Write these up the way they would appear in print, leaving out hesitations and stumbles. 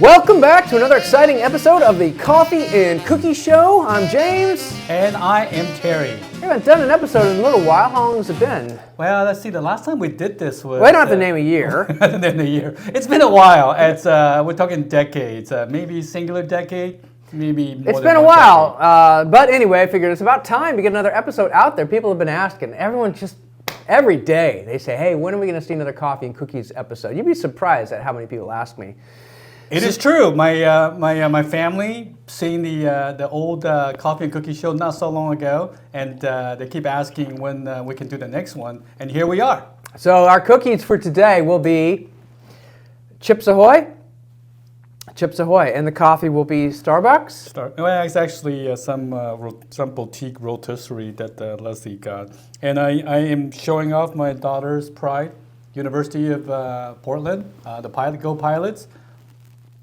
Welcome back to another exciting episode of the Coffee and Cookie Show. I'm James. And I am Terry. We haven't done an episode in a little while. How long has it been? Well, let's see. The last time we did this was... We don't have to name a year. It's been a while. We're talking decades. Maybe singular decade. Maybe more. It's been a while. But anyway, I figured it's about time to get another episode out there. People have been asking. Everyone just... Every day they say, hey, when are we going to see another Coffee and Cookies episode? You'd be surprised at how many people ask me. It is true. My family seen the old Coffee and Cookie show not so long ago, and they keep asking when we can do the next one, and here we are. So our cookies for today will be Chips Ahoy, and the coffee will be Starbucks. Well, it's actually some boutique rotisserie that Leslie got, and I am showing off my daughter's pride, University of Portland, the Go Pilots.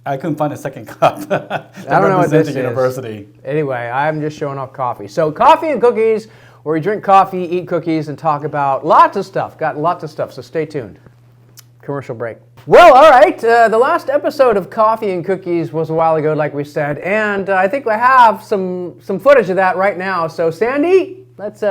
I couldn't find a second cup. I don't know what this is. University. Anyway, I'm just showing off coffee. So Coffee and Cookies, where we drink coffee, eat cookies, and talk about lots of stuff. Got lots of stuff, so stay tuned. Commercial break. Well, all right. The last episode of Coffee and Cookies was a while ago, like we said, and I think we have some footage of that right now. So Sandy, let's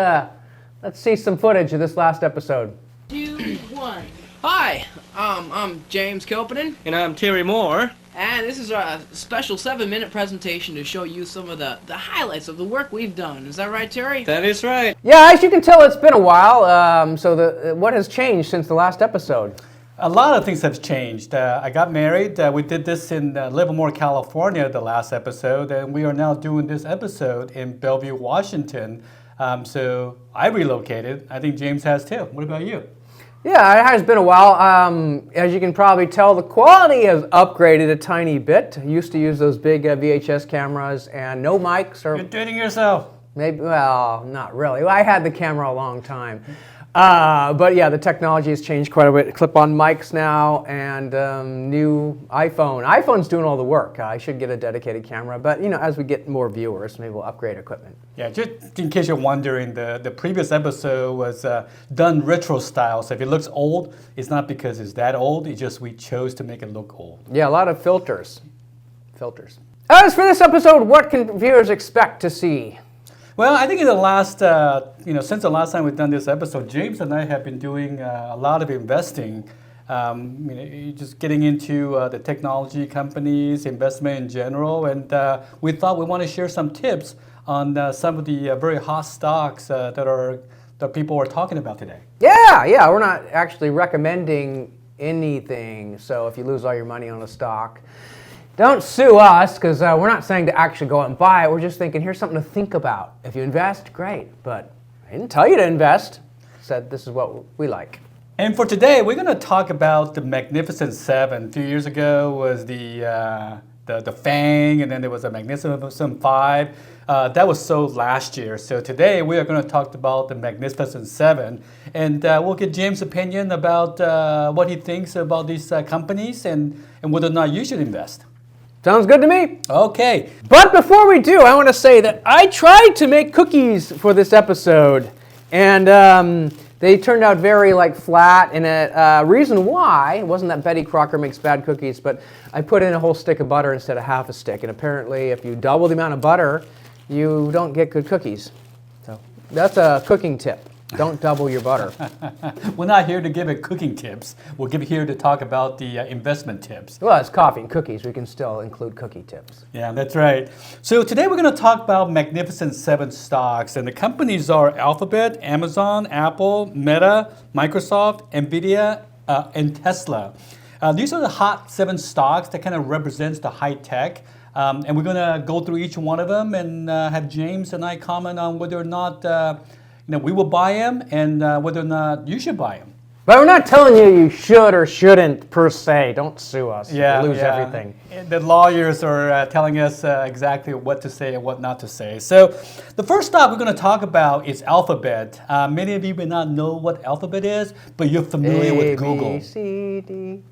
see some footage of this last episode. 2, 1. Hi, I'm James Kilpinen. And I'm Terry Moore. And this is a special 7-minute presentation to show you some of the highlights of the work we've done. Is that right, Terry? That is right. Yeah, as you can tell, it's been a while. So what has changed since the last episode? A lot of things have changed. I got married. We did this in Livermore, California, the last episode, and we are now doing this episode in Bellevue, Washington. So I relocated. I think James has too. What about you? Yeah, it has been a while. As you can probably tell, the quality has upgraded a tiny bit. I used to use those big VHS cameras and no mics. You're dating yourself. Maybe, well, not really. I had the camera a long time. But yeah, the technology has changed quite a bit. Clip-on mics now and new iPhone. iPhone's doing all the work. I should get a dedicated camera, but as we get more viewers, maybe we'll upgrade equipment. Yeah, just in case you're wondering, the previous episode was done retro style. So if it looks old, it's not because it's that old. It's just we chose to make it look old. Yeah, a lot of filters. As for this episode, what can viewers expect to see? Well, I think in the last, since the last time we've done this episode, James and I have been doing a lot of investing, just getting into the technology companies, investment in general, and we thought we want to share some tips on some of the very hot stocks that people are talking about today. Yeah, we're not actually recommending anything, so if you lose all your money on a stock, don't sue us, because we're not saying to actually go out and buy it. We're just thinking, here's something to think about. If you invest, great. But I didn't tell you to invest. I said this is what we like. And for today, we're going to talk about the Magnificent Seven. A few years ago was the FANG, and then there was a Magnificent Five. That was sold last year. So today, we are going to talk about the Magnificent Seven. And we'll get James' opinion about what he thinks about these companies and whether or not you should invest. Sounds good to me. Okay. But before we do, I want to say that I tried to make cookies for this episode, and they turned out very flat. And a reason why, it wasn't that Betty Crocker makes bad cookies, but I put in a whole stick of butter instead of half a stick. And apparently, if you double the amount of butter, you don't get good cookies. So that's a cooking tip. Don't double your butter. We're not here to give it cooking tips. We're here to talk about the investment tips. Well, it's coffee and cookies. We can still include cookie tips. Yeah, that's right. So today we're going to talk about Magnificent Seven stocks. And the companies are Alphabet, Amazon, Apple, Meta, Microsoft, Nvidia, and Tesla. These are the hot 7 stocks that kind of represents the high tech. And we're going to go through each one of them and have James and I comment on whether or not we will buy them and whether or not you should buy them. But we're not telling you should or shouldn't per se. Don't sue us. You'll lose everything. The lawyers are telling us exactly what to say and what not to say. So the first stock we're going to talk about is Alphabet. Many of you may not know what Alphabet is, but you're familiar with Google. A, B, C, D.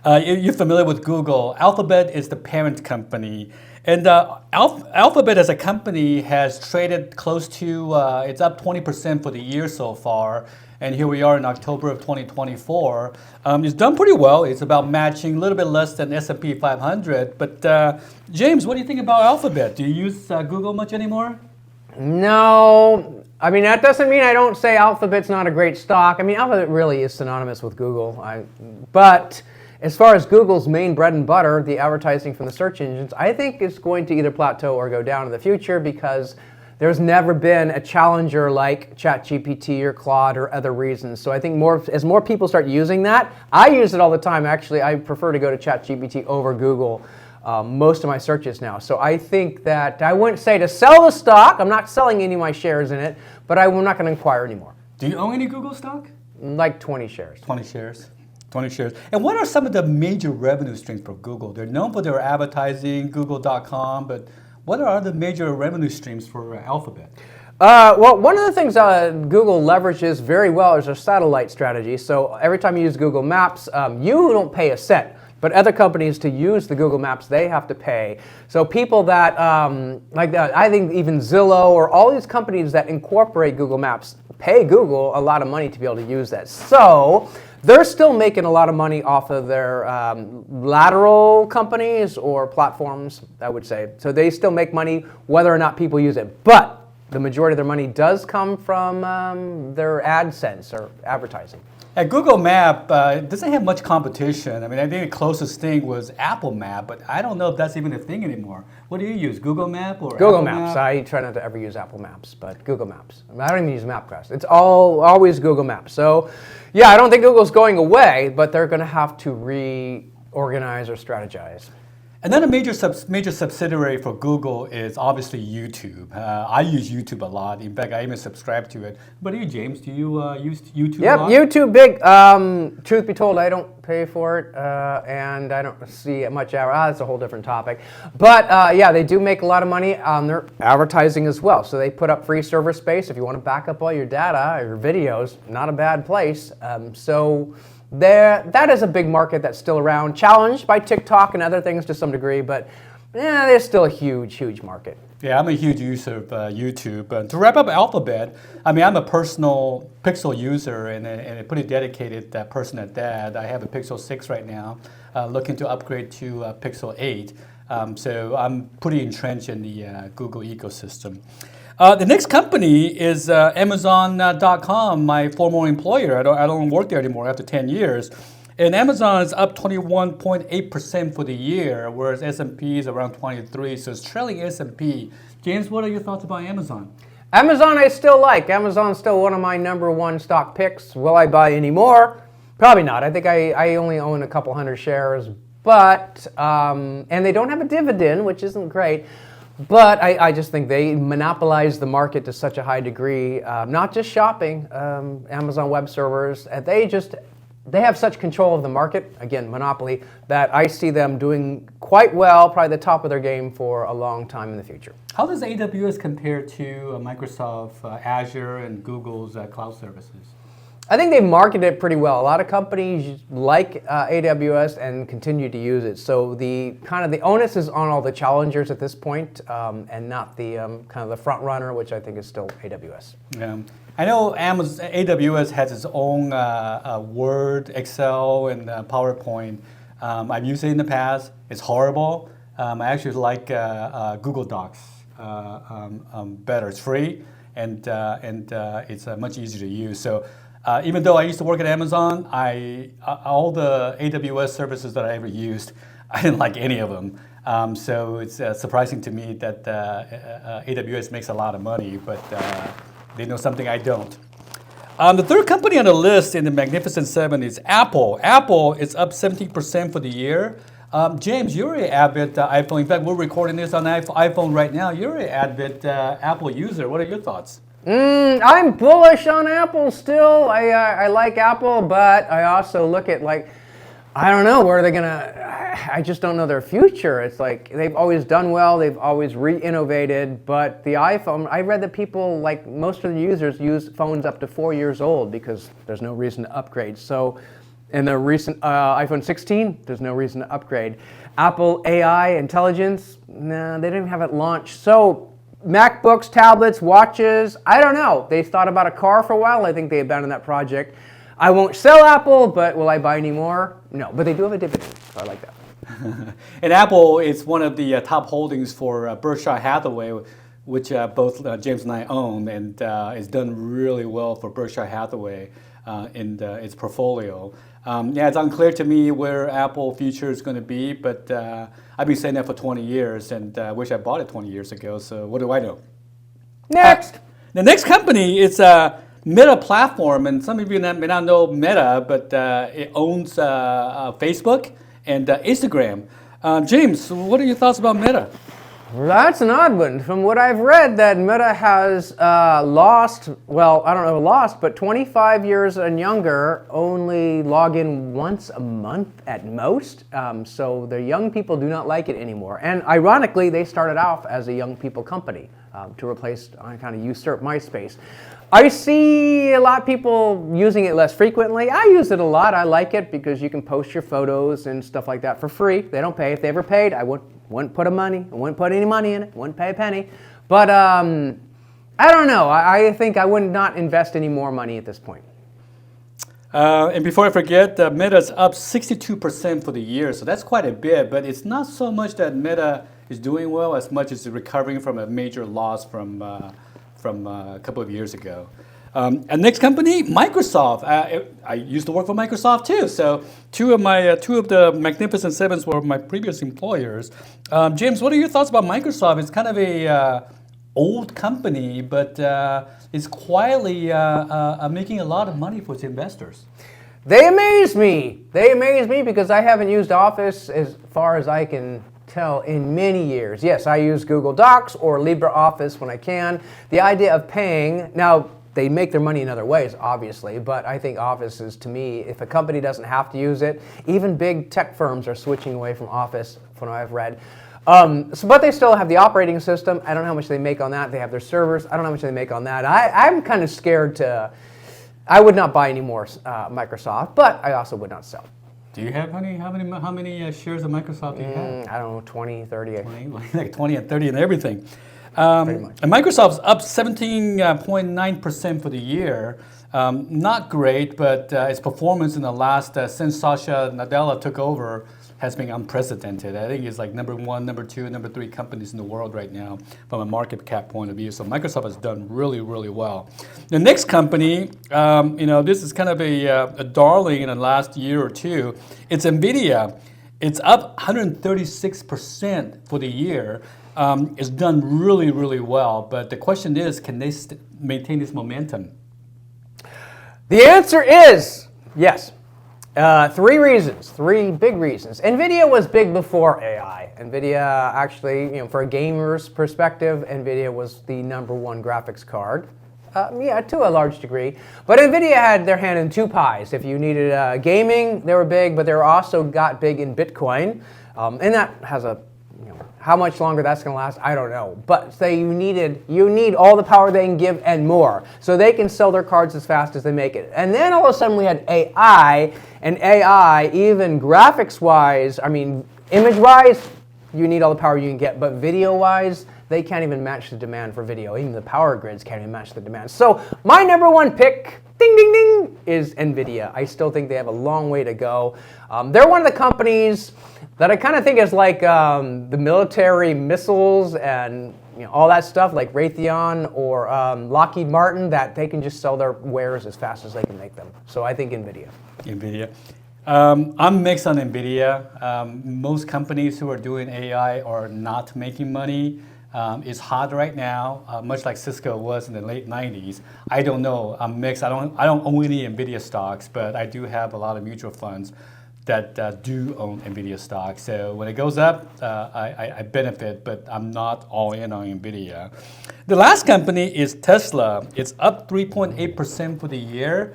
You're familiar with Google. Alphabet is the parent company. And Alphabet as a company has traded close to, it's up 20% for the year so far. And here we are in October of 2024. It's done pretty well. It's about matching a little bit less than S&P 500. But James, what do you think about Alphabet? Do you use Google much anymore? No, I mean, that doesn't mean I don't say Alphabet's not a great stock. I mean, Alphabet really is synonymous with Google. But as far as Google's main bread and butter, the advertising from the search engines, I think it's going to either plateau or go down in the future because there's never been a challenger like ChatGPT or Claude or other reasons. So I think as more people start using that, I use it all the time. Actually, I prefer to go to ChatGPT over Google. Most of my searches now. So I think that I wouldn't say to sell the stock. I'm not selling any of my shares in it, but I'm not going to inquire anymore. Do you own any Google stock? Like 20 shares. 20 shares. 20 shares. And what are some of the major revenue streams for Google? They're known for their advertising, Google.com, but what are the major revenue streams for Alphabet? Well, one of the things Google leverages very well is their satellite strategy. So every time you use Google Maps, you don't pay a cent. But other companies, to use the Google Maps, they have to pay. So people that, I think even Zillow or all these companies that incorporate Google Maps pay Google a lot of money to be able to use that. So they're still making a lot of money off of their lateral companies or platforms, I would say. So they still make money whether or not people use it. But the majority of their money does come from their AdSense or advertising. At Google Map, it doesn't have much competition. I mean, I think the closest thing was Apple Map, but I don't know if that's even a thing anymore. What do you use, Google Map or Google Apple Maps. Map? I try not to ever use Apple Maps, but Google Maps. I don't even use MapQuest. It's always Google Maps. So, yeah, I don't think Google's going away, but they're going to have to reorganize or strategize. And then a major subsidiary for Google is obviously YouTube. I use YouTube a lot. In fact, I even subscribe to it. But you, James, do you use YouTube a lot? Yep, YouTube big. Truth be told, I don't pay for it, and I don't see much. That's a whole different topic. But yeah, they do make a lot of money on their advertising as well. So they put up free server space. If you want to back up all your data or your videos, not a bad place. That is a big market that's still around, challenged by TikTok and other things to some degree, but there's still a huge, huge market. Yeah, I'm a huge user of YouTube. To wrap up Alphabet, I mean, I'm a personal Pixel user and a pretty dedicated person at that. I have a Pixel 6 right now, looking to upgrade to Pixel 8. So I'm pretty entrenched in the Google ecosystem. The next company is Amazon.com, my former employer. I don't work there anymore after 10 years. And Amazon is up 21.8% for the year, whereas S&P is around 23, so it's trailing S&P. James, what are your thoughts about Amazon? Amazon I still like. Amazon's still one of my number one stock picks. Will I buy any more? Probably not. I think I only own a couple hundred shares, but and they don't have a dividend, which isn't great. But I just think they monopolize the market to such a high degree. Not just shopping, Amazon Web Servers. They have such control of the market, again, monopoly, that I see them doing quite well, probably the top of their game for a long time in the future. How does AWS compare to Microsoft Azure and Google's cloud services? I think they market it pretty well. A lot of companies like AWS and continue to use it. So the onus is on all the challengers at this point, and not the kind of the front runner, which I think is still AWS. Yeah. I know AWS has its own Word, Excel, and PowerPoint. I've used it in the past. It's horrible. I actually like Google Docs better. It's free and it's much easier to use. So. Even though I used to work at Amazon, all the AWS services that I ever used, I didn't like any of them. So it's surprising to me that AWS makes a lot of money, but they know something I don't. The third company on the list in the Magnificent Seven is Apple. Apple is up 17% for the year. James, you're an avid iPhone. In fact, we're recording this on iPhone right now. You're an avid Apple user. What are your thoughts? I'm bullish on Apple still. I like Apple, but I also look at I don't know where they're gonna. I just don't know their future. It's like they've always done well. They've always re-innovated, but the iPhone. I read that people, like most of the users, use phones up to 4 years old because there's no reason to upgrade. So And the recent iPhone 16, there's no reason to upgrade. Apple AI intelligence, nah, they didn't have it launched. So MacBooks, tablets, watches, I don't know. They thought about a car for a while. I think they abandoned that project. I won't sell Apple, but will I buy any more? No, but they do have a dividend, so I like that. And Apple is one of the top holdings for Berkshire Hathaway, which both James and I own, and it's done really well for Berkshire Hathaway in its portfolio. Yeah, it's unclear to me where Apple future is going to be, but I've been saying that for 20 years, and I wish I bought it 20 years ago, so what do I know? Next! The next company is a Meta platform, and some of you may not know Meta, but it owns Facebook and Instagram. James, what are your thoughts about Meta? That's an odd one. From what I've read, that Meta has lost, well, I don't know, lost, but 25 years and younger only log in once a month at most. So the young people do not like it anymore. And ironically, they started off as a young people company to replace, kind of usurp MySpace. I see a lot of people using it less frequently. I use it a lot. I like it because you can post your photos and stuff like that for free. They don't pay. If they ever paid, I wouldn't put any money in it. Wouldn't pay a penny. But I don't know. I think I would not invest any more money at this point. And before I forget, Meta's up 62% for the year, so that's quite a bit. But it's not so much that Meta is doing well as much as recovering from a major loss from a couple of years ago. And next company, Microsoft. I used to work for Microsoft too, so two of the Magnificent Sevens were my previous employers. James, what are your thoughts about Microsoft? It's kind of a old company, but it's quietly making a lot of money for its investors. They amaze me. They amaze me because I haven't used Office as far as I can tell in many years. Yes, I use Google Docs or LibreOffice when I can. The idea of paying, now they make their money in other ways, obviously, but I think Office is, to me, if a company doesn't have to use it, even big tech firms are switching away from Office from what I've read. But they still have the operating system. I don't know how much they make on that. They have their servers. I don't know how much they make on that. I'm kind of scared to, I would not buy any more Microsoft, but I also would not sell. Do you have how many shares of Microsoft do you have? I don't know, 20, 30. 20, like 20 and 30 and everything. Pretty much. And Microsoft's up 17.9% for the year. Not great, but its performance in the last, since Satya Nadella took over, has been unprecedented. I think it's like number 1, number 2, number 3 companies in the world right now from a market cap point of view. So Microsoft has done really, really well. The next company, this is kind of a darling in the last year or two. It's Nvidia. It's up 136% for the year. It's done really, really well. But the question is, can they maintain this momentum? The answer is yes. 3 reasons, 3 big reasons. Nvidia was big before AI. Nvidia actually, for a gamer's perspective, Nvidia was the #1 graphics card. To a large degree. But Nvidia had their hand in 2 pies. If you needed gaming, they were big, but they were also got big in Bitcoin. And that has a, how much longer that's going to last, I don't know. But say you need all the power they can give and more. So they can sell their cards as fast as they make it. And then all of a sudden we had AI, and AI, even graphics-wise, image-wise, you need all the power you can get. But video-wise, they can't even match the demand for video. Even the power grids can't even match the demand. So my #1 pick, ding, ding, ding, is Nvidia. I still think they have a long way to go. They're one of the companies that I kind of think is like the military missiles and all that stuff, like Raytheon or Lockheed Martin, that they can just sell their wares as fast as they can make them. So I think Nvidia. Nvidia. I'm mixed on Nvidia. Most companies who are doing AI are not making money. It's hot right now, much like Cisco was in the late 90s. I don't know. I'm mixed. I don't own any Nvidia stocks, but I do have a lot of mutual funds that do own Nvidia stocks. So when it goes up, I benefit, but I'm not all in on Nvidia. The last company is Tesla. It's up 3.8% for the year,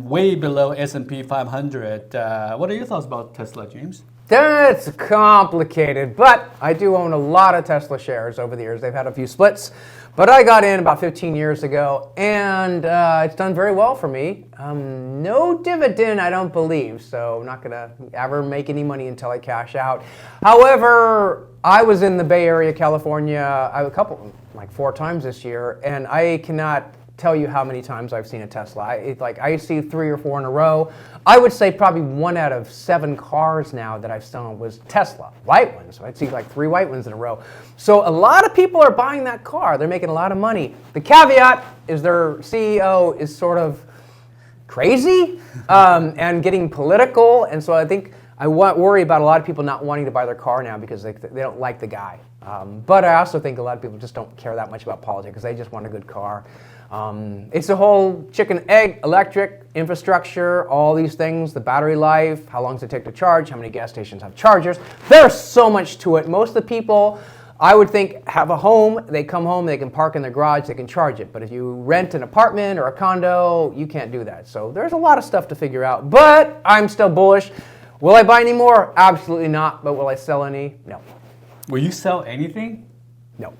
way below S&P 500. What are your thoughts about Tesla, James? That's complicated, but I do own a lot of Tesla shares over the years. They've had a few splits. But I got in about 15 years ago, and it's done very well for me. No dividend, I don't believe, so I'm not going to ever make any money until I cash out. However, I was in the Bay Area, California, like 4 times this year, and I cannot tell you how many times I've seen a Tesla. I see 3 or 4 in a row. I would say probably 1 out of 7 cars now that I've seen was Tesla, white ones. I'd see like 3 white ones in a row. So a lot of people are buying that car. They're making a lot of money. The caveat is their CEO is sort of crazy and getting political. And so I think I worry about a lot of people not wanting to buy their car now because they don't like the guy. But I also think a lot of people just don't care that much about politics because they just want a good car. It's the whole chicken egg, electric, infrastructure, all these things, the battery life, how long does it take to charge, how many gas stations have chargers. There's so much to it. Most of the people, I would think, have a home. They come home, they can park in their garage, they can charge it. But if you rent an apartment or a condo, you can't do that. So there's a lot of stuff to figure out. But I'm still bullish. Will I buy any more? Absolutely not. But will I sell any? No. Will you sell anything? No.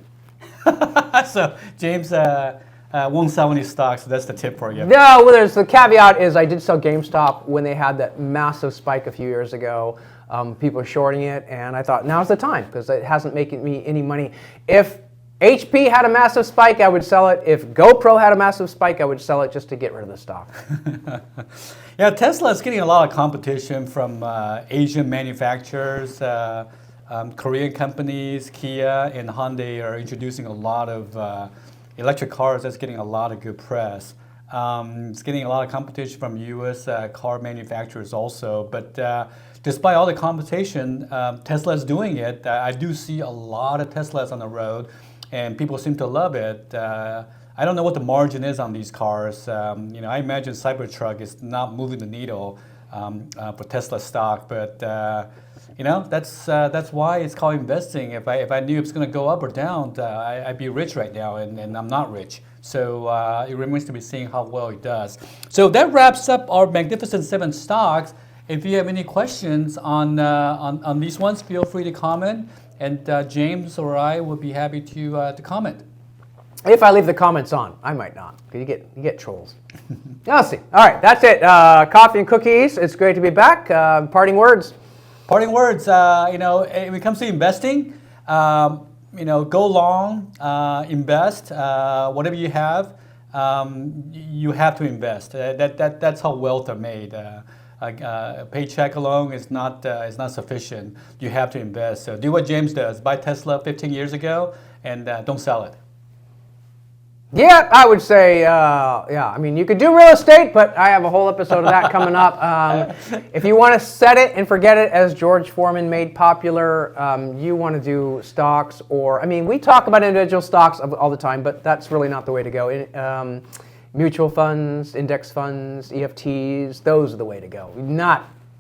So James won't sell any stocks. So that's the tip for you. No, well, there's the caveat is I did sell GameStop when they had that massive spike a few years ago. People are shorting it, and I thought now's the time because it hasn't making me any money. If HP had a massive spike, I would sell it. If GoPro had a massive spike, I would sell it just to get rid of the stock. Yeah, Tesla is getting a lot of competition from Asian manufacturers. Korean companies, Kia and Hyundai are introducing a lot of electric cars that's getting a lot of good press. It's getting a lot of competition from U.S. Car manufacturers also. But despite all the competition, Tesla is doing it. I do see a lot of Teslas on the road, and people seem to love it. I don't know what the margin is on these cars. I imagine Cybertruck is not moving the needle for Tesla stock, but that's why it's called investing. If I knew it was going to go up or down, I'd be rich right now, and I'm not rich. So it remains to be seen how well it does. So that wraps up our Magnificent 7 stocks. If you have any questions on these ones, feel free to comment, and James or I will be happy to comment. If I leave the comments on, I might not. You get trolls. I'll see. All right, that's it. Coffee and cookies. It's great to be back. Parting words. Parting words. When it comes to investing, go long, invest. Whatever you have to invest. That's how wealth are made. A paycheck alone is not sufficient. You have to invest. So do what James does. Buy Tesla 15 years ago and don't sell it. Yeah, I would say, I mean, you could do real estate, but I have a whole episode of that coming up. If you want to set it and forget it, as George Foreman made popular, you want to do stocks we talk about individual stocks all the time, but that's really not the way to go. Mutual funds, index funds, EFTs, those are the way to go.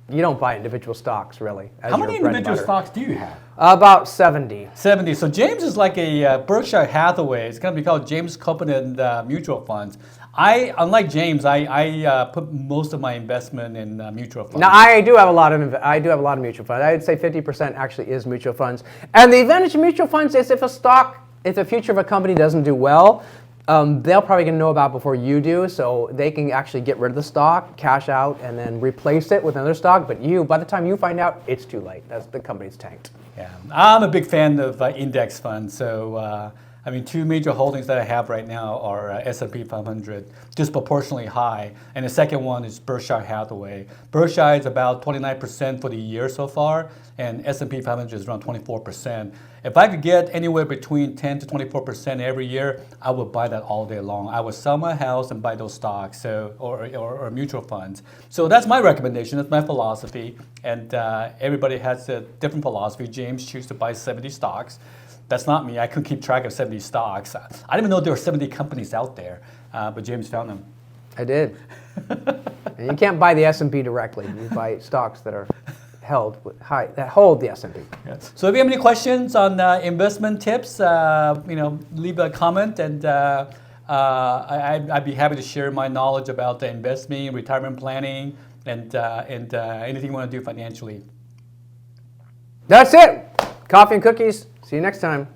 You don't buy individual stocks, really. How many individual stocks do you have? About 70. 70. So James is like a Berkshire Hathaway. It's going to be called James Copeland Mutual Funds. Unlike James, I put most of my investment in mutual funds. Now I do have a lot of mutual funds. I'd say 50% actually is mutual funds. And the advantage of mutual funds is if the future of a company doesn't do well, they'll probably going to know about before you do, so they can actually get rid of the stock, cash out, and then replace it with another stock. But by the time you find out, it's too late. The company's tanked. Yeah, I'm a big fan of index funds. So, 2 major holdings that I have right now are S&P 500, disproportionately high, and the second one is Berkshire Hathaway. Berkshire is about 29% for the year so far, and S&P 500 is around 24%. If I could get anywhere between 10 to 24% every year, I would buy that all day long. I would sell my house and buy those stocks, or mutual funds. So that's my recommendation. That's my philosophy, and everybody has a different philosophy. James chooses to buy 70 stocks. That's not me. I couldn't keep track of 70 stocks. I didn't even know there were 70 companies out there, but James found them. I did. And you can't buy the S&P directly. You buy stocks that are that hold the S&P. Yeah. So if you have any questions on investment tips, leave a comment, and I'd be happy to share my knowledge about the investing, retirement planning, and anything you want to do financially. That's it. Coffee and cookies. See you next time.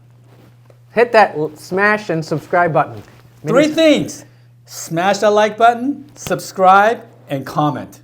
hit that smash and subscribe button. Three things. Smash that like button, subscribe, and comment.